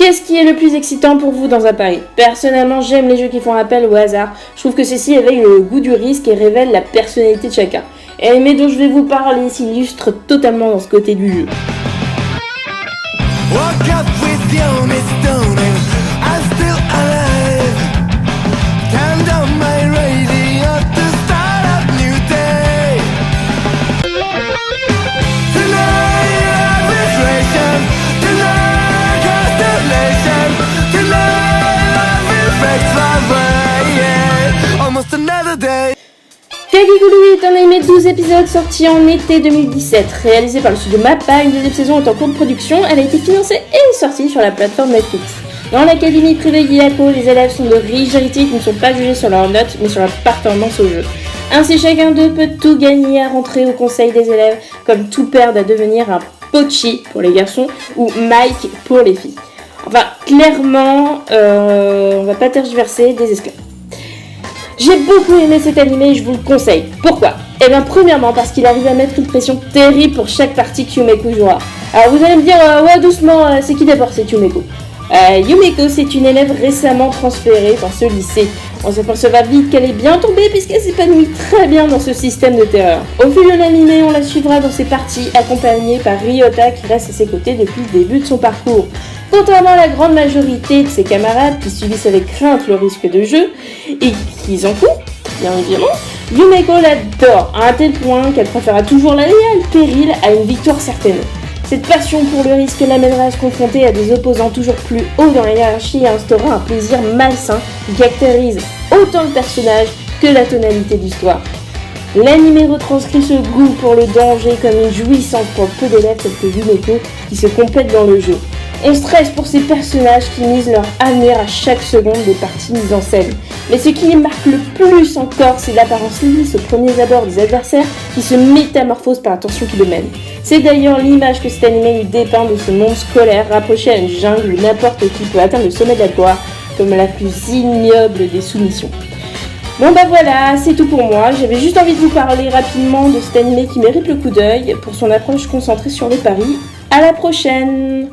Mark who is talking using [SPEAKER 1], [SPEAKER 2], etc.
[SPEAKER 1] Qu'est-ce qui est le plus excitant pour vous dans un pari? Personnellement, j'aime les jeux qui font appel au hasard. Je trouve que ceci éveille le goût du risque et révèle la personnalité de chacun. Et l'anime dont je vais vous parler s'illustre totalement dans ce côté du jeu. Kakegurui est un anime de 12 épisodes sorti en été 2017, réalisé par le studio MAPPA. Une deuxième saison est en cours de production, elle a été financée et sortie sur la plateforme Netflix. Dans l'académie privée Gyako, les élèves sont de riches héritiers qui ne sont pas jugés sur leurs notes, mais sur leur performance au jeu. Ainsi, chacun d'eux peut tout gagner à rentrer au conseil des élèves, comme tout père doit devenir un pochi pour les garçons ou Mike pour les filles. Enfin, clairement, on va pas tergiverser, des esclaves. J'ai beaucoup aimé cet animé et je vous le conseille. Pourquoi? Eh bien, premièrement parce qu'il arrive à mettre une pression terrible pour chaque partie que Yumeko jouera. Alors vous allez me dire, ouais doucement, c'est qui d'abord cette Yumeko? Yumeko, c'est une élève récemment transférée dans ce lycée. On s'apercevra vite qu'elle est bien tombée puisqu'elle s'épanouit très bien dans ce système de terreur. Au fil de l'animé, on la suivra dans ses parties, accompagnée par Ryota qui reste à ses côtés depuis le début de son parcours. Contrairement à la grande majorité de ses camarades qui subissent avec crainte le risque de jeu et qui en courent, bien évidemment, Yumeko l'adore à un tel point qu'elle préférera toujours l'aller à le péril à une victoire certaine. Cette passion pour le risque l'amènera à se confronter à des opposants toujours plus hauts dans la hiérarchie et instaurera un plaisir malsain qui caractérise autant le personnage que la tonalité de l'histoire. L'anime retranscrit ce goût pour le danger comme une jouissance pour peu d'élèves tels que Yumeko qui se complètent dans le jeu. On stresse pour ces personnages qui misent leur avenir à chaque seconde des parties mises en scène. Mais ce qui les marque le plus encore, c'est l'apparence lisse au premier abord des adversaires qui se métamorphosent par la tension qui domine. C'est d'ailleurs l'image que cet anime nous dépeint de ce monde scolaire rapproché à une jungle où n'importe qui peut atteindre le sommet de la gloire comme la plus ignoble des soumissions. Bon bah voilà, c'est tout pour moi. J'avais juste envie de vous parler rapidement de cet anime qui mérite le coup d'œil pour son approche concentrée sur les paris. À la prochaine!